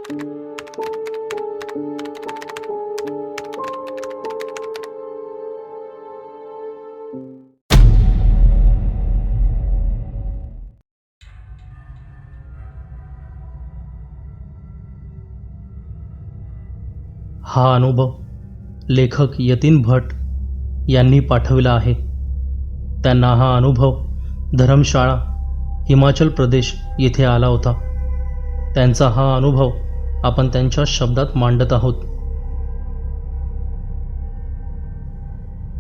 हा अनुभव लेखक यतीन भट यांनी पाठविला आहे. त्यांना हा अनुभव धर्मशाळा, हिमाचल प्रदेश येथे आला होता. त्यांचा हा अनुभव आपण त्यांच्या शब्दात मांडत आहोत.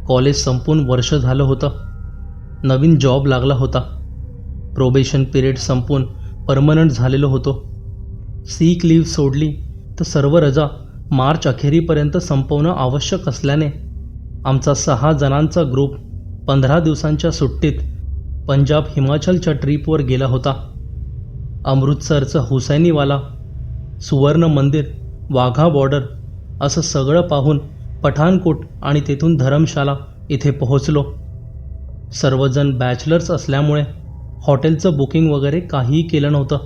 कॉलेज संपून वर्ष झालं होतं. नवीन जॉब लागला होता. प्रोबेशन पिरियड संपून परमनंट झालेलो होतो. सीक लीव्ह सोडली तर सर्व रजा मार्च अखेरीपर्यंत संपवणं आवश्यक असल्याने आमचा 6 जणांचा ग्रुप 15 दिवसांच्या सुट्टीत पंजाब हिमाचलच्या ट्रीपवर गेला होता. अमृतसरचं हुसैनीवाला, सुवर्ण मंदिर, वाघा बॉर्डर असं सगळं पाहून पठाणकोट आणि तेथून धर्मशाला इथे पोहोचलो. सर्वजण बॅचलर्स असल्यामुळे हॉटेलचं बुकिंग वगैरे काहीही केलं नव्हतं.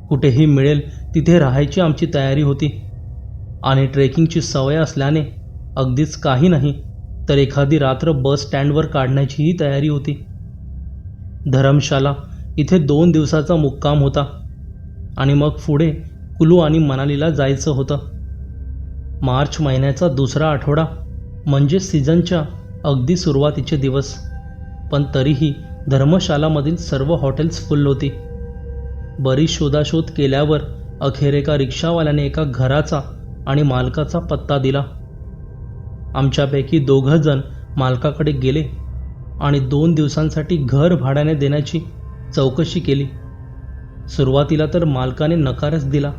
कुठेही मिळेल तिथे राहायची आमची तयारी होती आणि ट्रेकिंगची सवय असल्याने अगदीच काही नाही तर एखादी रात्र बस स्टँडवर काढण्याचीही तयारी होती. धरमशाला इथे 2 दिवसाचा मुक्काम होता आणि मग पुढे कुलू आणि मनालीला जायचं होतं. मार्च महिन्याचा दुसरा आठवडा म्हणजे सीझनच्या अगदी सुरुवातीचे दिवस, पण तरीही धर्मशालामधील सर्व हॉटेल्स फुल होती. बरीच शोधाशोध केल्यावर अखेर एका रिक्षावाल्याने एका घराचा आणि मालकाचा पत्ता दिला. आमच्यापैकी 2 जण मालकाकडे गेले आणि 2 दिवसांसाठी घर भाड्याने देण्याची चौकशी केली. सुरुवातीला तर मालकाने नकारच दिला.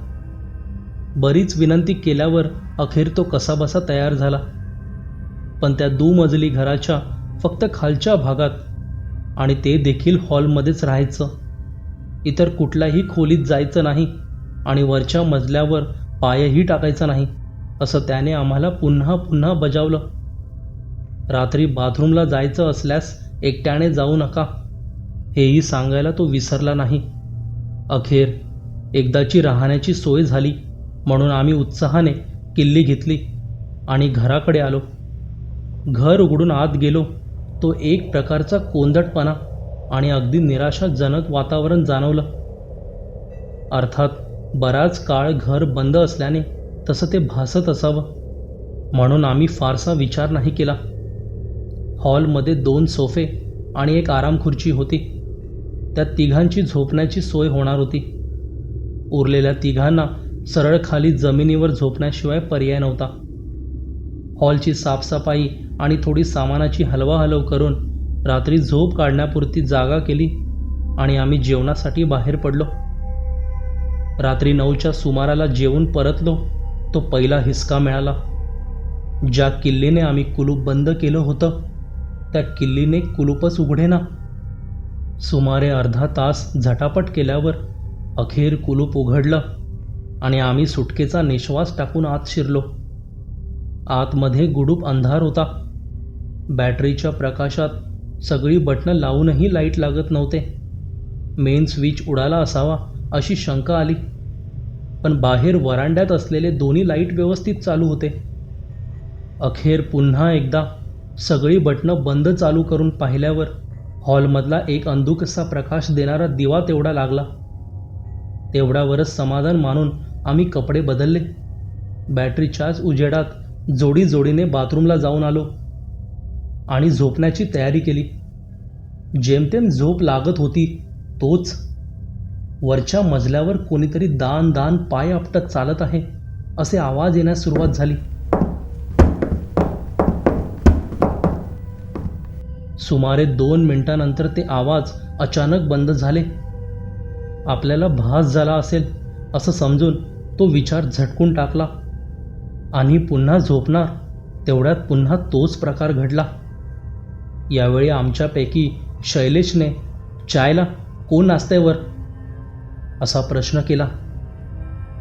बरीच विनंती केल्यावर अखेर तो कसाबसा तयार झाला. पण त्या दुमजली घराच्या फक्त खालच्या भागात, आणि ते देखील हॉलमध्येच राहायचं. इतर कुठल्याही खोलीत जायचं नाही आणि वरच्या मजल्यावर पायही टाकायचा नाही असं त्याने आम्हाला पुन्हा पुन्हा बजावलं. रात्री बाथरूमला जायचं असल्यास एकट्याने जाऊ नका हेही सांगायला तो विसरला नाही. अखेर एकदाची राहण्याची सोय झाली म्हणून आम्ही उत्साहाने किल्ली घेतली आणि घराकडे आलो. घर उघडून आत गेलो. तो एक प्रकारचा कोंदटपणा आणि अगदी निराशाजनक वातावरण जाणवलं. अर्थात बराच काळ घर बंद असल्याने तसं ते भासत असावं, म्हणून आम्ही फारसा विचार नाही केला. हॉलमध्ये 2 सोफे आणि एक आरामखुर्ची होती. त्या तिघांची झोपण्याची सोय होणार होती. उरलेल्या तिघांना सरळ खाली जमिनीवर झोपण्याशिवाय पर्याय नव्हता. हॉलची साफसफाई आणि थोडी सामानाची हलवाहलव करून रात्री झोप काढण्यापुरती जागा केली आणि आम्ही जेवणासाठी बाहेर पडलो. रात्री 9च्या सुमाराला जेवून परतलो. तो पहिला हिसका मिळाला. ज्या किल्लीने आम्ही कुलूप बंद केलं होतं त्या किल्लीने कुलूपच उघडेना. सुमारे अर्धा तास झटापट केल्यावर अखेर कुलूप उघडलं आणि आम्ही सुटकेचा निश्वास टाकून आत शिरलो. आतमध्ये गुडूप अंधार होता. बॅटरीच्या प्रकाशात सगळी बटणं लावूनही लाईट लागत नव्हते. मेन स्विच उडाला असावा अशी शंका आली, पण बाहेर वरांड्यात असलेले दोन्ही लाईट व्यवस्थित चालू होते. अखेर पुन्हा एकदा सगळी बटणं बंद चालू करून पाहिल्यावर हॉलमधला एक अंधुकसा प्रकाश देणारा दिवा तेवढा लागला. तेवढ्यावरच समाधान मानून आम्ही कपडे बदलले. बॅटरीच्याच उजेडात जोडीजोडीने बाथरूमला जाऊन आलो आणि झोपण्याची तयारी केली. जेमतेम झोप लागत होती तोच वरच्या मजल्यावर कोणीतरी दान दान पाय आपटत चालत आहे असे आवाज येण्यास सुरुवात झाली. सुमारे 2 मिनिटांनंतर ते आवाज अचानक बंद झाले. आपल्याला भास झाला असेल असं समजून तो विचार झटकून टाकला आणि पुन्हा झोपणार तेवढ्यात पुन्हा तोच प्रकार घडला. यावेळी आमच्यापैकी शैलेशने चायला कोण नाचतंय वर असा प्रश्न केला.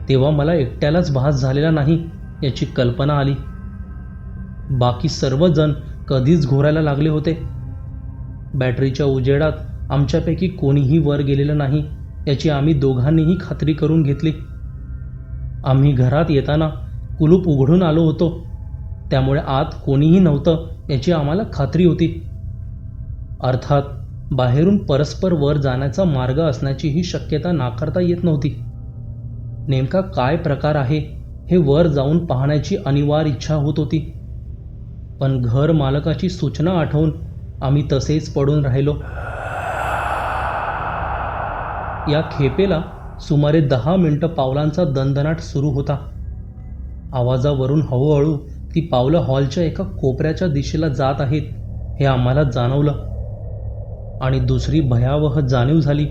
तेव्हा मला एकट्यालाच भास झालेला नाही याची कल्पना आली. बाकी सर्वजण कधीच घोरायला लागले होते. बॅटरीच्या उजेडात आमच्यापैकी कोणीही वर गेलेलं नाही याची आम्ही दोघांनीही खात्री करून घेतली. आम्ही घरात येताना कुलूप उघडून आलो होतो, त्यामुळे आत कोणीही नव्हतं याची आम्हाला खात्री होती. अर्थात बाहेरून परस्पर वर जाण्याचा मार्ग असण्याची ही शक्यता नाकारता येत नव्हती. नेमका काय प्रकार आहे हे वर जाऊन पाहण्याची अनिवार्य इच्छा होत होती. पण घर मालकाची सूचना आठवून आम्ही तसेच पडून राहिलो. या खेपेला सुमारे 10 मिनिटं पावलांचा दणदणाट सुरू होता. आवाजावरून हळूहळू ती पावलं हॉलच्या एका कोपऱ्याच्या दिशेला जात आहेत हे आम्हाला जाणवलं. आणि दुसरी भयावह जाणीव झाली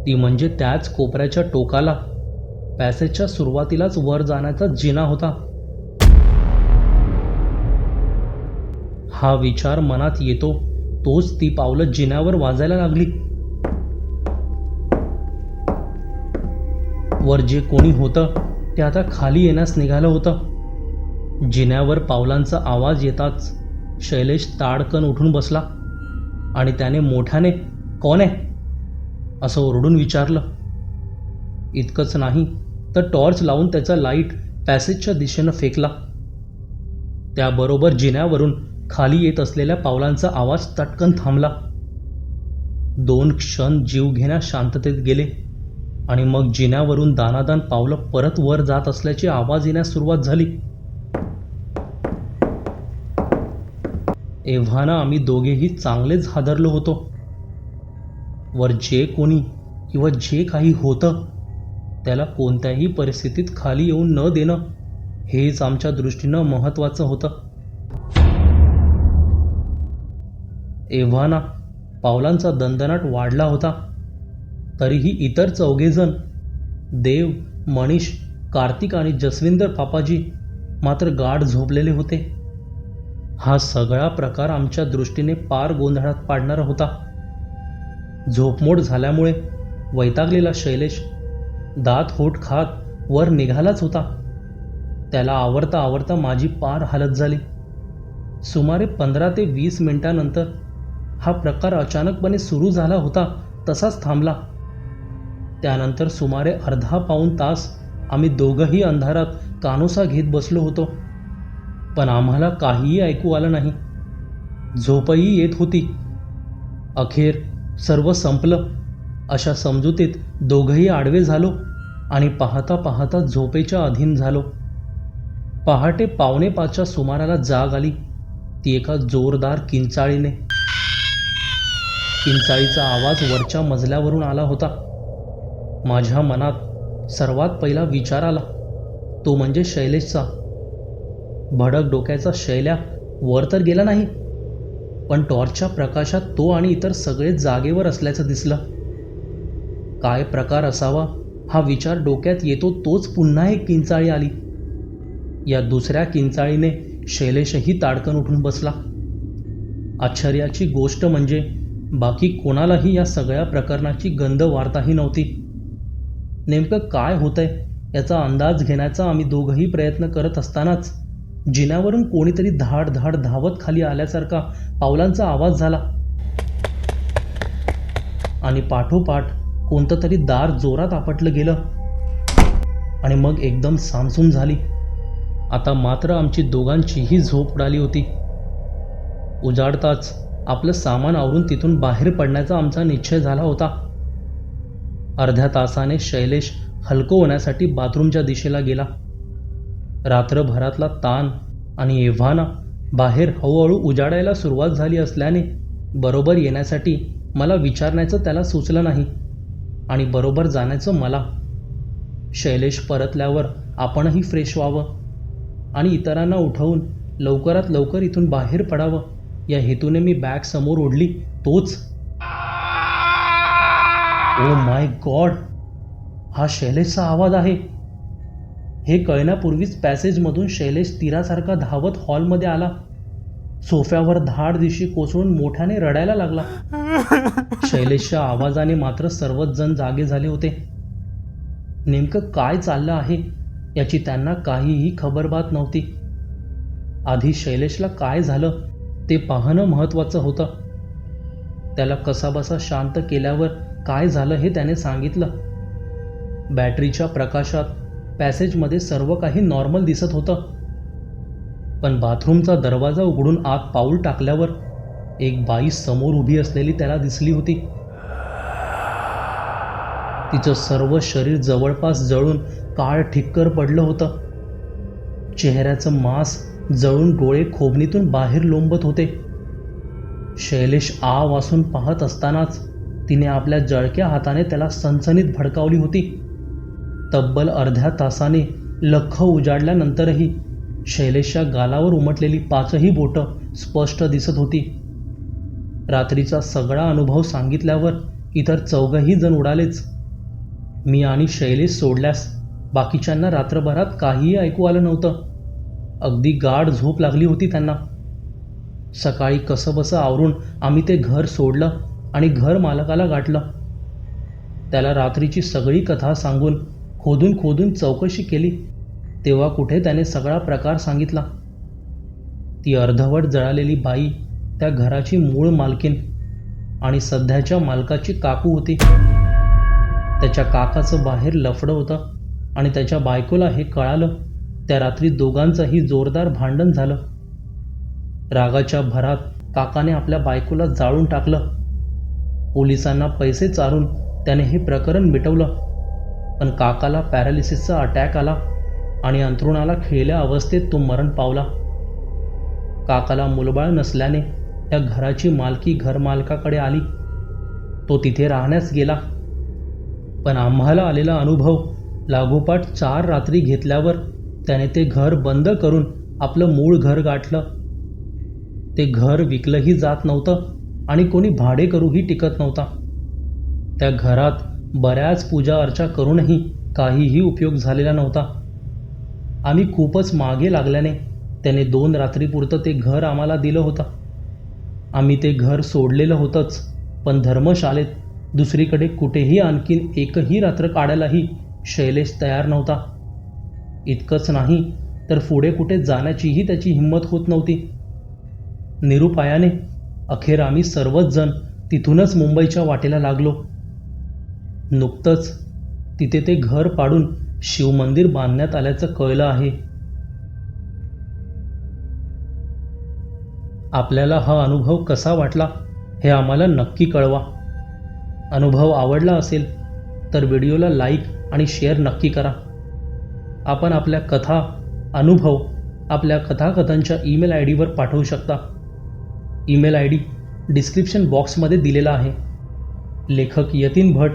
ती म्हणजे त्याच कोपऱ्याच्या टोकाला पॅसेजच्या सुरुवातीलाच वर जाण्याचा जिना होता. हा विचार मनात येतो तोच ती पावलं जिन्यावर वाजायला लागली. वर जे कोणी होतं ते आता खाली येण्यास निघालं होतं. जिन्यावर पावलांचा आवाज येताच शैलेश ताडकन उठून बसला आणि त्याने मोठ्याने "कोण आहे?" असं ओरडून विचारलं. इतकंच नाही तर टॉर्च लावून त्याचा लाईट पॅसेजच्या दिशेनं फेकला. त्याबरोबर जिन्यावरून खाली येत असलेल्या पावलांचा आवाज तटकन थांबला. 2 क्षण जीवघेण्या शांततेत गेले आणि मग जिन्यावरून दानादान पावलं परत वर जात असल्याची आवाज येण्यास सुरुवात झाली. एव्हाना आम्ही दोघेही चांगलेच हादरलो होतो. वर जे कोणी किंवा जे काही होतं त्याला कोणत्याही परिस्थितीत खाली येऊन न देणं हेच आमच्या दृष्टीनं महत्त्वाचं होतं. एव्हाना पावलांचा दणदणाट वाढला होता. तरीही इतर 4 जण देव, मनीष, कार्तिक आणि जसविंदर पापाजी मात्र गाढ झोपलेले होते. हा सगळा प्रकार आमच्या दृष्टीने पार गोंधळात पाडणारा होता. झोपमोड झाल्यामुळे वैतागलेला शैलेश दात होट खात वर निघालाच होता. त्याला आवरता आवरता माझी पार हालत झाली. सुमारे 15 ते 20 मिनिटांनंतर हा प्रकार अचानकपणे सुरू झाला होता तसाच थांबला. त्यानंतर सुमारे अर्धा-पाऊण तास आम्ही दोघंही अंधारात कानोसा घेत बसलो होतो. पण आम्हाला काहीही ऐकू आलं नाही. झोपही येत होती. अखेर सर्व संपलं अशा समजुतीत दोघंही आडवे झालो आणि पाहता पाहता झोपेच्या अधीन झालो. पहाटे 4:45च्या सुमाराला जाग आली ती एका जोरदार किंचाळीने. किंचाळीचा आवाज वरच्या मजल्यावरून आला होता. माझ्या मनात सर्वात पहिला विचार आला तो म्हणजे शैलेशचा. भडक डोक्याचा शैल्या वर तर गेला नाही, पण टॉर्चच्या प्रकाशात तो आणि इतर सगळे जागेवर असल्याचं दिसलं. काय प्रकार असावा हा विचार डोक्यात येतो तोच पुन्हा एक किंचाळी आली. या दुसऱ्या किंचाळीने शैलेशही ताडकन उठून बसला. आश्चर्याची गोष्ट म्हणजे बाकी कोणालाही या सगळ्या प्रकरणाची गंध वार्ताही नव्हती. नेमकं काय होतंय याचा अंदाज घेण्याचा आम्ही दोघंही प्रयत्न करत असतानाच जिन्यावरून कोणीतरी धाड धाड धावत खाली आल्यासारखा पावलांचा आवाज झाला आणि पाठोपाठ कोणतं तरी दार जोरात आपटलं गेलं आणि मग एकदम सामसूम झाली. आता मात्र आमची दोघांचीही झोप उडाली होती. उजाडताच आपलं सामान आवरून तिथून बाहेर पडण्याचा आमचा निश्चय झाला होता. अर्ध्या तासाने शैलेश हलकं होण्यासाठी बाथरूमच्या दिशेला गेला. रात्रभरातला ताण आणि एव्हाना बाहेर हळूहळू उजाडायला सुरुवात झाली असल्याने बरोबर येण्यासाठी मला विचारण्याचं त्याला सुचलं नाही आणि बरोबर जाण्याचं मला. शैलेश परतल्यावर आपणही फ्रेश व्हावं आणि इतरांना उठवून लवकरात लवकर इथून बाहेर पडावं या हेतूने मी बॅग समोर ओढली. तोच ओ माय गॉड, हा शैलेशचा आवाज आहे. हे कळण्यापूर्वीच पॅसेजमधून शैलेश तीरासारखा धावत हॉलमध्ये आला. सोफ्यावर धाड दिशी कोसळून मोठ्याने रडायला लागला. शैलेशच्या आवाजाने मात्र सर्वच जण जागे झाले होते. नेमकं काय चाललं आहे याची त्यांना काहीही खबरबात नव्हती. आधी शैलेशला काय झालं ते पाहणं महत्त्वाचं होतं. त्याला कसाबसा शांत केल्यावर काय झालं हे त्याने सांगितलं. बॅटरीच्या प्रकाशात पॅसेजमध्ये सर्व काही नॉर्मल दिसत होतं. पण बाथरूमचा दरवाजा उघडून आत पाऊल टाकल्यावर एक बाई समोर उभी असलेली त्याला दिसली होती. तिचं सर्व शरीर जवळपास जळून काळ ठिक्कर पडलं होतं. चेहऱ्याचं मांस जळून डोळे खोबणीतून बाहेर लोंबत होते. शैलेश आ वासून पाहत असतानाच तिने आपल्या जळक्या हाताने त्याला सनसनीत भडकावली होती. तब्बल अर्ध्या तासाने लख्ख उजाडल्यानंतरही शैलेशच्या गालावर उमटलेली 5ही बोटं स्पष्ट दिसत होती. रात्रीचा सगळा अनुभव सांगितल्यावर इतर 4घही जण उडालेच. मी आणि शैलेश सोडल्यास बाकीच्यांना रात्रभरात काहीही ऐकू आलं नव्हतं. अगदी गाढ झोप लागली होती त्यांना. सकाळी कसंबसं आवरून आम्ही ते घर सोडलं आणि घर मालकाला गाठलं. त्याला रात्रीची सगळी कथा सांगून खोदून खोदून चौकशी केली तेव्हा कुठे त्याने सगळा प्रकार सांगितला. ती अर्धवट जळालेली बाई त्या घराची मूळ मालकीण आणि सध्याच्या मालकाची काकू होती. त्याच्या काकाचं बाहेर लफडं होतं आणि त्याच्या बायकोला हे कळालं त्या रात्री दोघांचंही जोरदार भांडण झालं. रागाच्या भरात काकाने आपल्या बायकोला जाळून टाकलं. पोलिसांना पैसे चारून त्याने हे प्रकरण मिटवलं. पण काकाला पॅरालिसिसचा अटॅक आला आणि अंथरुणाला खिळल्या अवस्थेत तो मरण पावला. काकाला मुलबाळ नसल्याने त्या घराची मालकी घरमालकाकडे आली. तो तिथे राहण्यास गेला. पण आम्हाला आलेला अनुभव लागोपाठ 4 रात्री घेतल्यावर त्याने ते घर बंद करून आपलं मूळ घर गाठलं. ते घर विकलंही जात नव्हतं आणि कोणी भाडेकरूही टिकत नव्हता. त्या घरात बऱ्याच पूजा अर्चा करूनही काहीही उपयोग झालेला नव्हता. आम्ही खूपच मागे लागल्याने त्याने 2 रात्रीपुरतं ते घर आम्हाला दिलं होतं. आम्ही ते घर सोडलेलं होतंच, पण धर्मशाळेत दुसरीकडे कुठेही आणखीन एकही रात्र काढायलाही शैलेश तयार नव्हता. इतकंच नाही तर पुढे कुठे जाण्याचीही त्याची हिंमत होत नव्हती. निरुपायाने अखेर आम्ही सर्वच जण तिथूनच मुंबईच्या वाटेला लागलो. नुकतंच तिथे ते घर पाडून शिवमंदिर बांधण्यात आल्याचं कळलं आहे. आपल्याला हा अनुभव कसा वाटला हे आम्हाला नक्की कळवा. अनुभव आवडला असेल तर व्हिडिओला लाईक आणि शेअर नक्की करा. आपण आपल्या कथा, अनुभव आपल्या कथाकथनच्या ईमेल आय डीवर पाठवू शकता. ईमेल आय डी डिस्क्रिप्शन बॉक्समध्ये दिलेला आहे. लेखक यतीन भट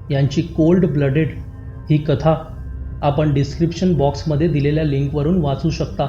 यांची कोल्ड ब्लडेड ही कथा आपण डिस्क्रिप्शन बॉक्समध्ये दिलेल्या लिंकवरून वाचू शकता.